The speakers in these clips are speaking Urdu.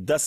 10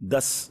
10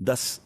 10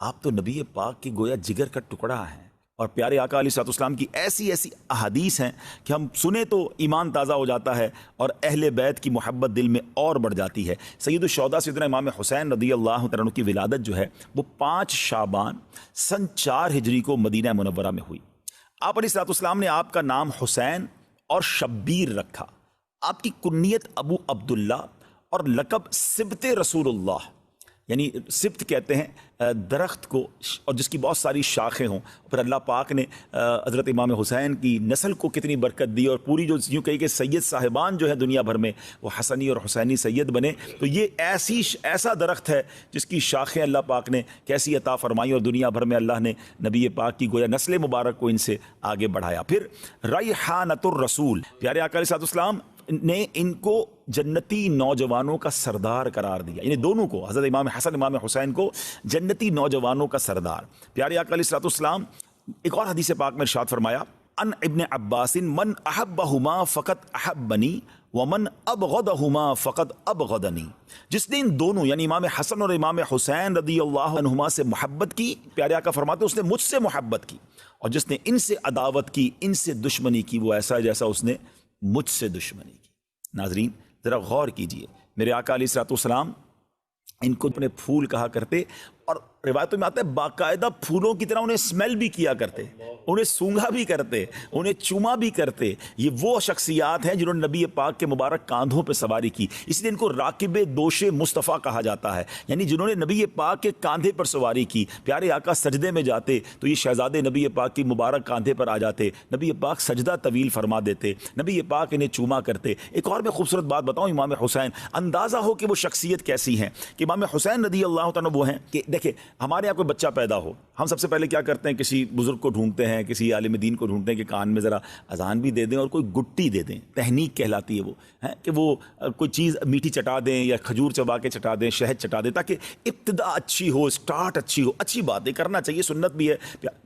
آپ تو نبی پاک کی گویا جگر کا ٹکڑا ہیں، اور پیارے آقا علیہ الصلوۃ والسلام کی ایسی ایسی احادیث ہیں کہ ہم سنیں تو ایمان تازہ ہو جاتا ہے اور اہل بیت کی محبت دل میں اور بڑھ جاتی ہے۔ سید الشہداء سیدنا امام حسین رضی اللہ تعالیٰ عنہ کی ولادت جو ہے وہ 5 شعبان سن 4 ہجری کو مدینہ منورہ میں ہوئی۔ آپ علیہ الصلوۃ والسلام نے آپ کا نام حسین اور شبیر رکھا، آپ کی کنیت ابو عبداللہ اور لقب سبط رسول اللہ، یعنی سبت کہتے ہیں درخت کو، اور جس کی بہت ساری شاخیں ہوں۔ پھر اللہ پاک نے حضرت امام حسین کی نسل کو کتنی برکت دی، اور پوری جو یوں کہی کہ سید صاحبان جو ہے دنیا بھر میں وہ حسنی اور حسینی سید بنے۔ تو یہ ایسا درخت ہے جس کی شاخیں اللہ پاک نے کیسی عطا فرمائی، اور دنیا بھر میں اللہ نے نبی پاک کی گویا نسل مبارک کو ان سے آگے بڑھایا۔ پھر ریحانۃ الرسول، پیارے آقا علیہ السلام نے ان کو جنتی نوجوانوں کا سردار قرار دیا، یعنی دونوں کو، حضرت امام حسن امام حسین کو جنتی نوجوانوں کا سردار۔ پیارے آقا علیہ السلام ایک اور حدیث پاک میں ارشاد فرمایا، ان ابن عباس من احبہما فقط احبنی ومن ابغضہما فقط ابغضنی، جس نے ان دونوں یعنی امام حسن اور امام حسین رضی اللہ عنہما سے محبت کی، پیارے آقا فرماتے اس نے مجھ سے محبت کی، اور جس نے ان سے عداوت کی، ان سے دشمنی کی، وہ ایسا جیسا اس نے مجھ سے دشمنی کی۔ ناظرین ذرا غور کیجئے، میرے آقا علیہ الصلوۃ والسلام ان کو اپنے پھول کہا کرتے، اور روایتوں میں آتا ہے باقاعدہ پھولوں کی طرح انہیں اسمیل بھی کیا کرتے، انہیں سونگھا بھی کرتے، انہیں چوما بھی کرتے۔ یہ وہ شخصیات ہیں جنہوں نے نبی پاک کے مبارک کاندھوں پہ سواری کی، اس لیے ان کو راکب دوش مصطفیٰ کہا جاتا ہے، یعنی جنہوں نے نبی پاک کے کاندھے پر سواری کی۔ پیارے آقا سجدے میں جاتے تو یہ شہزادے نبی پاک کی مبارک کاندھے پر آ جاتے، نبی پاک سجدہ طویل فرما دیتے، نبی پاک انہیں چوما کرتے۔ ایک اور میں خوبصورت بات بتاؤں، امام حسین، اندازہ ہو کہ وہ شخصیت کیسی ہیں کہ امام حسین رضی اللہ تعالیٰ وہ ہیں کہ دیکھیں ہمارے یہاں کوئی بچہ پیدا ہو، ہم سب سے پہلے کیا کرتے ہیں، کسی بزرگ کو ڈھونڈتے ہیں، کسی عالم دین کو ڈھونڈتے ہیں کہ کان میں ذرا اذان بھی دے دیں اور کوئی گٹی دے دیں، تہنیک کہلاتی ہے وہ، کہ وہ کوئی چیز میٹھی چٹا دیں یا کھجور چبا کے چٹا دیں، شہد چٹا دیں، تاکہ ابتدا اچھی ہو، سٹارٹ اچھی ہو۔ اچھی بات ہے، کرنا چاہیے، سنت بھی ہے۔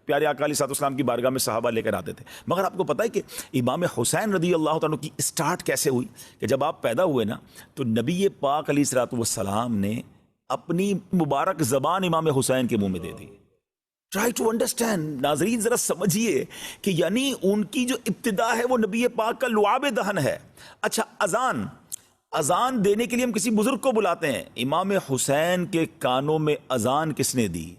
پیارے آقا علیہ السلام کی بارگاہ میں صحابہ لے کر آتے تھے، مگر آپ کو پتہ ہے کہ امام حسین رضی اللہ تعالیٰ کی سٹارٹ کیسے ہوئی، کہ جب آپ پیدا ہوئے نا تو نبی پاک علیہ السلام نے اپنی مبارک زبان امام حسین کے منہ میں دے دی۔ ٹرائی ٹو انڈرسٹینڈ، ناظرین ذرا سمجھیے کہ یعنی ان کی جو ابتدا ہے وہ نبی پاک کا لعاب دہن ہے۔ اچھا، اذان دینے کے لیے ہم کسی بزرگ کو بلاتے ہیں، امام حسین کے کانوں میں اذان کس نے دی؟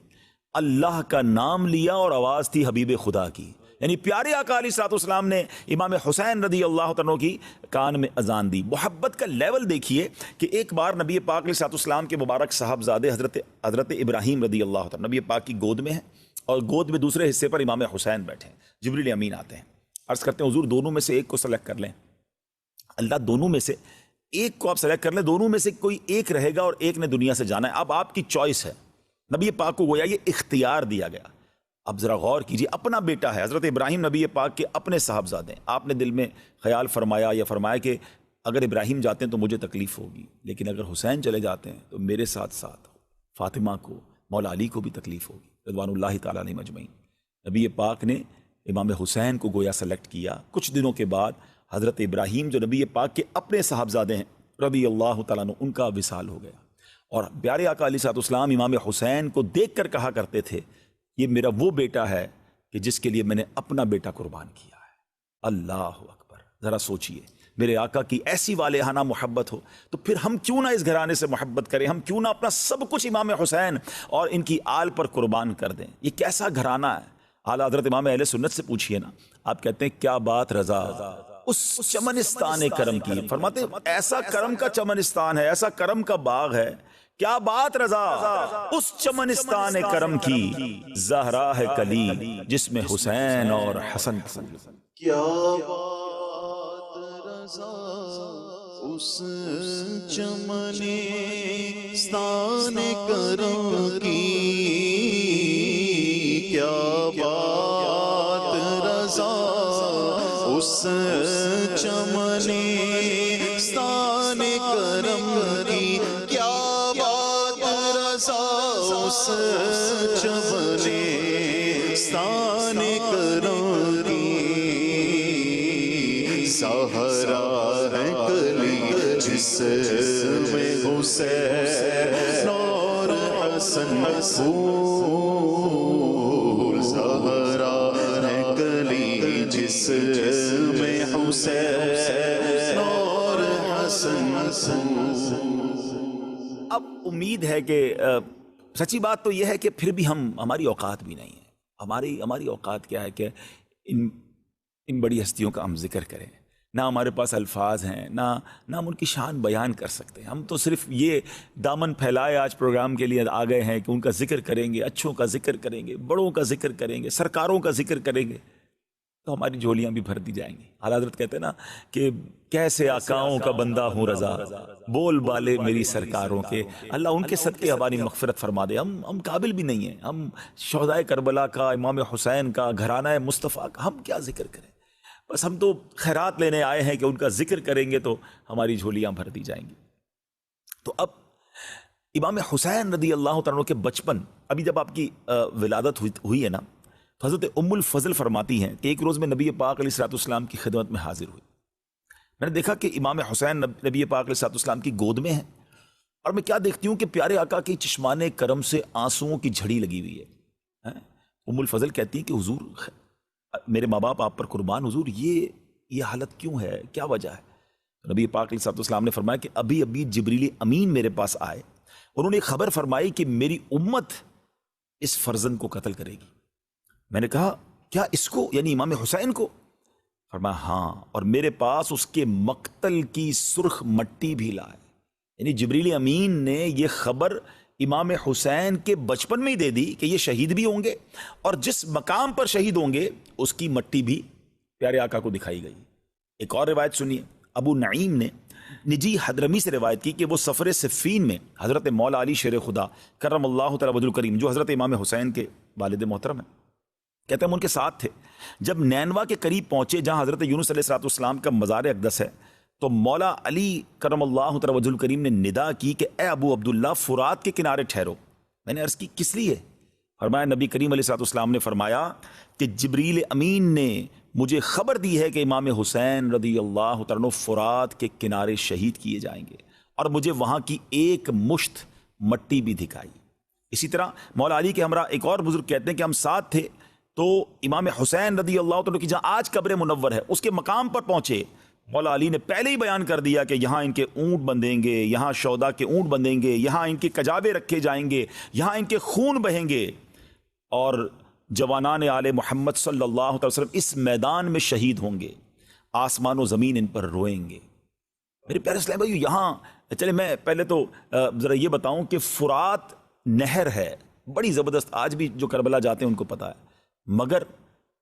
اللہ کا نام لیا اور آواز تھی حبیب خدا کی، یعنی پیارے آقا علیہ السلام نے امام حسین رضی اللہ عنہ کی کان میں اذان دی۔ محبت کا لیول دیکھیے کہ ایک بار نبی پاک علیہ السلام کے مبارک صاحبزادے حضرت ابراہیم رضی اللہ عنہ نبی پاک کی گود میں ہیں، اور گود میں دوسرے حصے پر امام حسین بیٹھے ہیں۔ جبریل امین آتے ہیں، عرض کرتے ہیں حضور دونوں میں سے ایک کو سلیکٹ کر لیں۔ اللہ دونوں میں سے ایک کو آپ سلیکٹ کر لیں، دونوں میں سے کوئی ایک رہے گا اور ایک نے دنیا سے جانا ہے، اب آپ کی چوائس ہے۔ نبی پاک کو گویا یہ اختیار دیا گیا۔ اب ذرا غور کیجیے، اپنا بیٹا ہے، حضرت ابراہیم نبی پاک کے اپنے صاحبزادے ہیں، آپ نے دل میں خیال فرمایا یا فرمایا کہ اگر ابراہیم جاتے ہیں تو مجھے تکلیف ہوگی، لیکن اگر حسین چلے جاتے ہیں تو میرے ساتھ ساتھ فاطمہ کو، مولا علی کو بھی تکلیف ہوگی رضوان اللہ تعالیٰ علیہ مجمعین۔ نبی پاک نے امام حسین کو گویا سلیکٹ کیا۔ کچھ دنوں کے بعد حضرت ابراہیم جو نبی پاک کے اپنے صاحبزادے ہیں رضی اللہ تعالیٰ عنہ، ان کا وصال ہو گیا، اور پیارے آقا علیہ السلام امام حسین کو دیکھ کر کہا کرتے تھے یہ میرا وہ بیٹا ہے کہ جس کے لیے میں نے اپنا بیٹا قربان کیا ہے۔ اللہ اکبر، ذرا سوچئے، میرے آقا کی ایسی والہانہ محبت ہو تو پھر ہم کیوں نہ اس گھرانے سے محبت کریں، ہم کیوں نہ اپنا سب کچھ امام حسین اور ان کی آل پر قربان کر دیں۔ یہ کیسا گھرانہ ہے۔ اعلیٰ حضرت امام اہل سنت سے پوچھئے نا، آپ کہتے ہیں کیا بات رضا اس چمنستان کرم کی، فرماتے ایسا کرم کا چمنستان ہے، ایسا کرم کا باغ ہے، کیا بات رضا اس چمنستان کرم کی، زہرا ہے کلی جس میں حسین اور حسن پسند۔ کیا بات رضا اس چمنستان کرم کی، کیا بات رضا اس چمنستان کرم کی، کیا بات رضا اس چمنستان کرم کی، زہرا ہے کلی جس میں حسین اور حسن حسین اور حسن اب امید ہے کہ سچی بات تو یہ ہے کہ پھر بھی ہماری اوقات بھی نہیں ہے. ہماری اوقات کیا ہے کہ ان بڑی ہستیوں کا ہم ذکر کریں. نہ ہمارے پاس الفاظ ہیں، نہ ہم ان کی شان بیان کر سکتے ہیں. ہم تو صرف یہ دامن پھیلائے آج پروگرام کے لیے آ گئے ہیں کہ ان کا ذکر کریں گے، اچھوں کا ذکر کریں گے، بڑوں کا ذکر کریں گے، سرکاروں کا ذکر کریں گے تو ہماری جھولیاں بھی بھر دی جائیں گی. اعلیٰ حضرت کہتے ہیں نا کہ کیسے آقاؤں کا بندہ ہوں رضا، بول بالے میری سرکاروں کے. اللہ ان کے صدقے ہماری مغفرت فرما دے. ہم قابل بھی نہیں ہیں. ہم شہدائے کربلا کا، امام حسین کا، گھرانہ مصطفیٰ کا ہم کیا ذکر کریں؟ بس ہم تو خیرات لینے آئے ہیں کہ ان کا ذکر کریں گے تو ہماری جھولیاں بھر دی جائیں گی. تو اب امام حسین رضی اللہ تعالیٰ عنہ کے بچپن، ابھی جب آپ کی ولادت ہوئی ہے نا، تو حضرت ام الفضل فرماتی ہیں کہ ایک روز میں نبی پاک علیہ الصلوۃ والسلام کی خدمت میں حاضر ہوئی. میں نے دیکھا کہ امام حسین نبی پاک علیہ الصلوۃ والسلام کی گود میں ہیں، اور میں کیا دیکھتی ہوں کہ پیارے آقا کی چشمان کرم سے آنسوؤں کی جھڑی لگی ہوئی ہے. ام الفضل کہتی ہیں کہ حضور، میرے ماں باپ آپ پر قربان، حضور یہ حالت کیوں ہے، کیا وجہ ہے؟ تو نبی پاک علیہ الصلوۃ والسلام نے فرمایا کہ ابھی جبریل امین میرے پاس آئے، انہوں نے خبر فرمائی کہ میری امت اس فرزند کو قتل کرے گی. میں نے کہا کیا اس کو، یعنی امام حسین کو؟ فرمایا ہاں، اور میرے پاس اس کے مقتل کی سرخ مٹی بھی لائے. یعنی جبریل امین نے یہ خبر امام حسین کے بچپن میں ہی دے دی کہ یہ شہید بھی ہوں گے، اور جس مقام پر شہید ہوں گے اس کی مٹی بھی پیارے آقا کو دکھائی گئی. ایک اور روایت سنیے. ابو نعیم نے نجی حضرمی سے روایت کی کہ وہ سفر صفین میں حضرت مولا علی شیر خدا کرم اللہ تعالی وجہ الکریم، جو حضرت امام حسین کے والد محترم ہیں، کہتے ہیں ہم ان کے ساتھ تھے. جب نینوا کے قریب پہنچے جہاں حضرت یونس علیہ السلام کا مزار اقدس ہے، تو مولا علی کرم اللہ تعالی وجہ الکریم نے ندا کی کہ اے ابو عبداللہ، فرات کے کنارے ٹھہرو. میں نے عرض کی کس لیے؟ فرمایا نبی کریم علیہ السلام نے فرمایا کہ جبریل امین نے مجھے خبر دی ہے کہ امام حسین رضی اللہ تعالیٰ عنہ فرات کے کنارے شہید کیے جائیں گے، اور مجھے وہاں کی ایک مشت مٹی بھی دکھائی. اسی طرح مولا علی کے ہمراہ ایک اور بزرگ کہتے ہیں کہ ہم ساتھ تھے، تو امام حسین رضی اللہ تعالیٰ کی جہاں آج قبر منور ہے اس کے مقام پر پہنچے. مولا علی نے پہلے ہی بیان کر دیا کہ یہاں ان کے اونٹ بندھیں گے، یہاں شہداء کے اونٹ بندھیں گے، یہاں ان کے کجاوے رکھے جائیں گے، یہاں ان کے خون بہیں گے، اور جوانان آل محمد صلی اللہ علیہ وسلم اس میدان میں شہید ہوں گے، آسمان و زمین ان پر روئیں گے. میرے پیارے اسلام بھائیو، یہاں چلے میں پہلے تو ذرا یہ بتاؤں کہ فرات نہر ہے بڑی زبردست، آج بھی جو کربلا جاتے ہیں ان کو پتہ ہے، مگر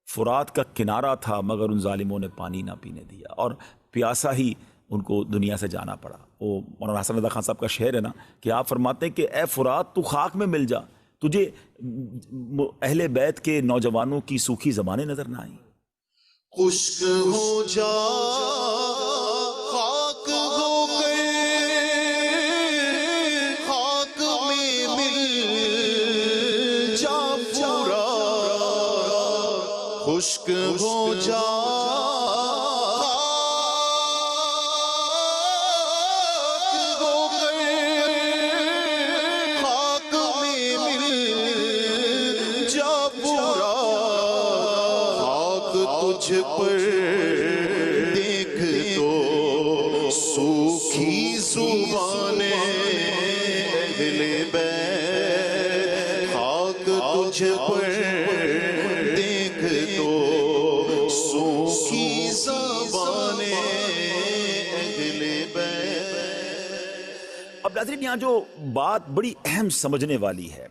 فرات کا کنارہ تھا، مگر ان ظالموں نے پانی نہ پینے دیا، اور پیاسا ہی ان کو دنیا سے جانا پڑا. وہ مولانا حسن رضا خان صاحب کا شعر ہے نا کہ آپ فرماتے ہیں کہ اے فرات تو خاک میں مل جا، تجھے اہل بیت کے نوجوانوں کی سوکھی زبانیں نظر نہ آئیں. خشک ہو جا خاک ہو گئے، خاک میں مل جا پورا، خشک ہو جا تجھ پر دیکھ تو سوکھی زبانیں اہل بیت، خاک تجھ پر دیکھ تو سوکھی زبانیں اہل بیت. اب ناظرین، یہاں جو بات بڑی اہم سمجھنے والی ہے،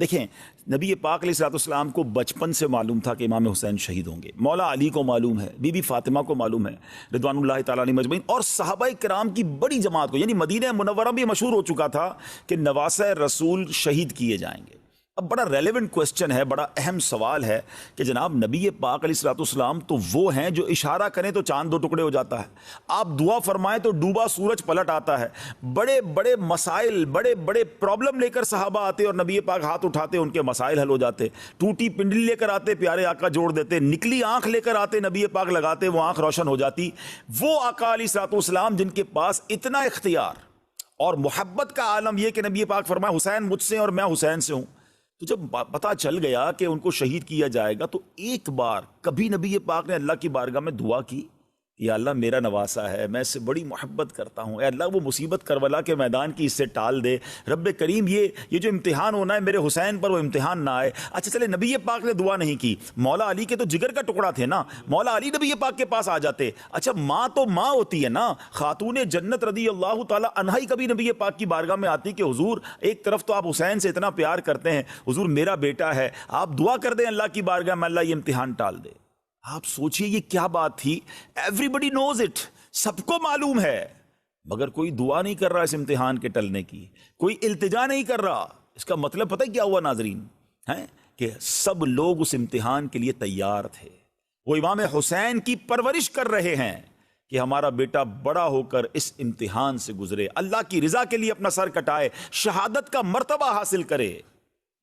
دیکھیں نبی پاک علیہ السلام کو بچپن سے معلوم تھا کہ امام حسین شہید ہوں گے، مولا علی کو معلوم ہے، بی بی فاطمہ کو معلوم ہے رضوان اللہ تعالیٰ علیہ مجمعین، اور صحابہ کرام کی بڑی جماعت کو، یعنی مدینہ منورہ بھی مشہور ہو چکا تھا کہ نواسہ رسول شہید کیے جائیں گے. اب بڑا ریلیونٹ کوسچن ہے، بڑا اہم سوال ہے کہ جناب نبی پاک علیہ السلام تو وہ ہیں جو اشارہ کریں تو چاند دو ٹکڑے ہو جاتا ہے، آپ دعا فرمائیں تو ڈوبا سورج پلٹ آتا ہے. بڑے بڑے مسائل، بڑے بڑے پرابلم لے کر صحابہ آتے اور نبی پاک ہاتھ اٹھاتے، ان کے مسائل حل ہو جاتے. ٹوٹی پنڈلی لے کر آتے، پیارے آقا جوڑ دیتے. نکلی آنکھ لے کر آتے، نبی پاک لگاتے، وہ آنکھ روشن ہو جاتی. وہ آقا علیہ السلام جن کے پاس اتنا اختیار اور محبت کا عالم یہ کہ نبی پاک فرمایا حسین مجھ سے اور میں حسین سے ہوں. تو جب پتا چل گیا کہ ان کو شہید کیا جائے گا، تو ایک بار کبھی نبی پاک نے اللہ کی بارگاہ میں دعا کی یا اللہ میرا نواسا ہے، میں اس سے بڑی محبت کرتا ہوں، اے اللہ وہ مصیبت کربلا کے میدان کی اس سے ٹال دے، رب کریم یہ جو امتحان ہونا ہے میرے حسین پر وہ امتحان نہ آئے۔ اچھا چلے نبی پاک نے دعا نہیں کی، مولا علی کے تو جگر کا ٹکڑا تھے نا، مولا علی نبی پاک کے پاس آ جاتے۔ اچھا ماں تو ماں ہوتی ہے نا، خاتون جنت رضی اللہ تعالی عنہا ہی کبھی نبی پاک کی بارگاہ میں آتی کہ حضور ایک طرف تو آپ حسین سے اتنا پیار کرتے ہیں، حضور میرا بیٹا ہے، آپ دعا کر دیں اللہ کی بارگاہ میں اللہ یہ امتحان ٹال دے۔ آپ سوچئے یہ کیا بات تھی، ایوری بڈی نوز اٹ، سب کو معلوم ہے، مگر کوئی دعا نہیں کر رہا اس امتحان کے ٹلنے کی، کوئی التجا نہیں کر رہا۔ اس کا مطلب پتہ کیا ہوا ناظرین، ہیں کہ سب لوگ اس امتحان کے لیے تیار تھے، وہ امام حسین کی پرورش کر رہے ہیں کہ ہمارا بیٹا بڑا ہو کر اس امتحان سے گزرے، اللہ کی رضا کے لیے اپنا سر کٹائے، شہادت کا مرتبہ حاصل کرے۔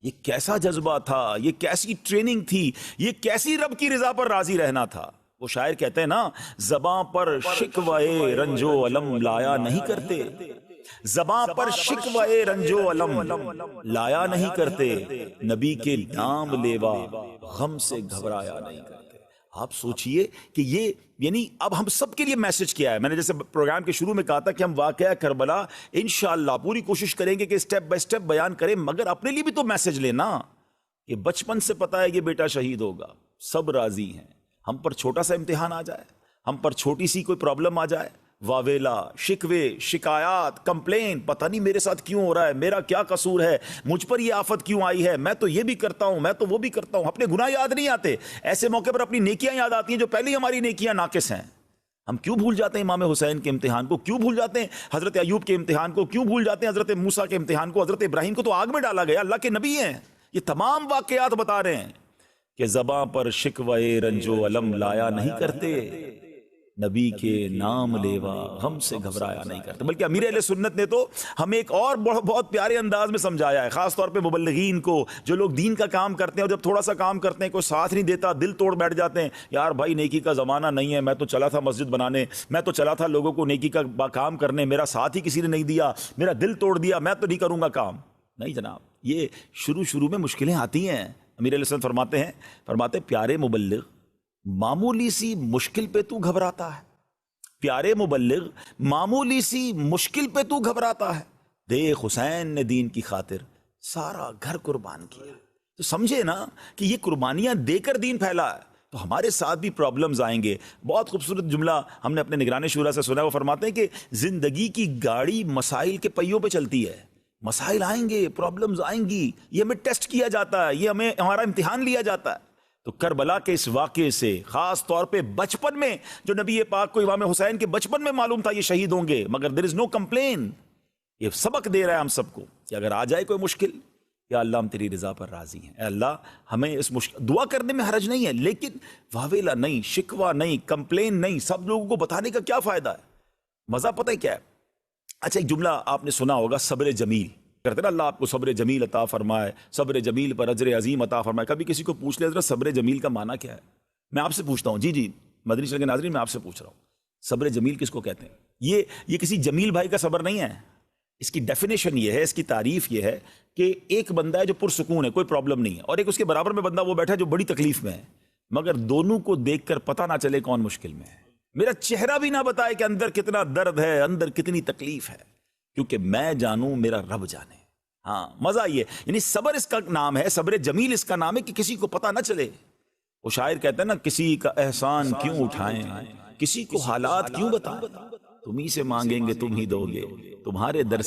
یہ کیسا جذبہ تھا، یہ کیسی ٹریننگ تھی، یہ کیسی رب کی رضا پر راضی رہنا تھا۔ وہ شاعر کہتے ہیں نا، زباں پر شکوے رنج و علم لایا نہیں کرتے، زباں پر شکوے رنج و علم لایا نہیں کرتے، نبی کے نام لیوا غم سے گھبرایا نہیں کرتے۔ آپ سوچئے کہ یہ یعنی اب ہم سب کے لیے میسج کیا ہے۔ میں نے جیسے پروگرام کے شروع میں کہا تھا کہ ہم واقعہ کربلا انشاءاللہ پوری کوشش کریں گے کہ سٹیپ بائی سٹیپ بیان کریں، مگر اپنے لیے بھی تو میسج لینا کہ بچپن سے پتا ہے کہ بیٹا شہید ہوگا، سب راضی ہیں، ہم پر چھوٹا سا امتحان آ جائے، ہم پر چھوٹی سی کوئی پرابلم آ جائے، واویلا، شکوے، شکایات، کمپلین، پتہ نہیں میرے ساتھ کیوں ہو رہا ہے، میرا کیا قصور ہے، مجھ پر یہ آفت کیوں آئی ہے، میں تو یہ بھی کرتا ہوں، میں تو وہ بھی کرتا ہوں، اپنے گناہ یاد نہیں آتے، ایسے موقع پر اپنی نیکیاں یاد آتی ہیں جو پہلے ہی ہماری نیکیاں ناقص ہیں۔ ہم کیوں بھول جاتے ہیں امام حسین کے امتحان کو، کیوں بھول جاتے ہیں حضرت ایوب کے امتحان کو، کیوں بھول جاتے ہیں حضرت موسیٰ کے امتحان کو، حضرت ابراہیم کو تو آگ میں ڈالا گیا، اللہ کے نبی ہیں، یہ تمام واقعات بتا رہے ہیں کہ زباں پر شکوے رنج و علم لایا نہیں کرتے، نبی کے نام لیوا غم سے گھبرایا نہیں کرتے۔ بلکہ امیر اہل سنت نے تو ہمیں ایک اور بہت پیارے انداز میں سمجھایا ہے، خاص طور پہ مبلغین کو، جو لوگ دین کا کام کرتے ہیں اور جب تھوڑا سا کام کرتے ہیں کوئی ساتھ نہیں دیتا، دل توڑ بیٹھ جاتے ہیں، یار بھائی نیکی کا زمانہ نہیں ہے، میں تو چلا تھا مسجد بنانے، میں تو چلا تھا لوگوں کو نیکی کا کام کرنے، میرا ساتھ ہی کسی نے نہیں دیا، میرا دل توڑ دیا، میں تو نہیں کروں گا کام۔ نہیں جناب، یہ شروع میں مشکلیں آتی ہیں۔ امیر علیہ السلام فرماتے پیارے مبلغ، معمولی سی مشکل پہ تو گھبراتا ہے، پیارے مبلغ معمولی سی مشکل پہ تو گھبراتا ہے، دیکھ حسین نے دین کی خاطر سارا گھر قربان کیا۔ تو سمجھے نا کہ یہ قربانیاں دے کر دین پھیلا ہے، تو ہمارے ساتھ بھی پرابلمز آئیں گے۔ بہت خوبصورت جملہ ہم نے اپنے نگران شورا سے سنا ہے، وہ فرماتے ہیں کہ زندگی کی گاڑی مسائل کے پہیوں پہ چلتی ہے، مسائل آئیں گے، پرابلمز آئیں گی، یہ ہمیں ٹیسٹ کیا جاتا ہے، یہ ہمارا امتحان لیا جاتا ہے۔ تو کربلا کے اس واقعے سے خاص طور پہ بچپن میں جو نبی پاک کو امام حسین کے بچپن میں معلوم تھا یہ شہید ہوں گے، مگر there is no complain، یہ سبق دے رہا ہے ہم سب کو کہ اگر آ جائے کوئی مشکل، یا اللہ ہم تیری رضا پر راضی ہیں، اے اللہ ہمیں اس مشکل، دعا کرنے میں حرج نہیں ہے، لیکن واویلا نہیں، شکوہ نہیں، کمپلین نہیں، سب لوگوں کو بتانے کا کیا فائدہ ہے؟ مزہ پتہ ہے کیا ہے؟ اچھا ایک جملہ آپ نے سنا ہوگا، صبر جمیل کرتے نا، اللہ آپ کو صبر جمیل عطا فرمائے، صبر جمیل پر اجر عظیم عطا فرمائے۔ کبھی کسی کو پوچھ لے حضرت صبر جمیل کا معنی کیا ہے؟ میں آپ سے پوچھتا ہوں، جی مدنی چینل کے ناظرین میں آپ سے پوچھ رہا ہوں، صبر جمیل کس کو کہتے ہیں؟ یہ کسی جمیل بھائی کا صبر نہیں ہے، اس کی ڈیفینیشن یہ ہے، اس کی تعریف یہ ہے کہ ایک بندہ ہے جو پرسکون ہے، کوئی پرابلم نہیں ہے، اور ایک اس کے برابر میں بندہ وہ بیٹھا ہے جو بڑی تکلیف میں ہے، مگر دونوں کو دیکھ کر پتہ نہ چلے کون مشکل میں ہے، میرا چہرہ بھی نہ بتائے کہ اندر کتنا درد ہے، اندر کتنی تکلیف ہے، کیونکہ میں جانوں میرا رب جانے۔ ہاں مزہ یہ، یعنی صبر اس کا نام ہے، صبر جمیل اس کا نام ہے کہ کسی کو پتہ نہ چلے۔ وہ شاعر کہتے ہیں نا، کسی کا احسان کیوں اٹھائیں، کسی کو حالات کیوں بتائیں، تم ہی سے مانگیں گے تم ہی دو گے، تمہارے در سے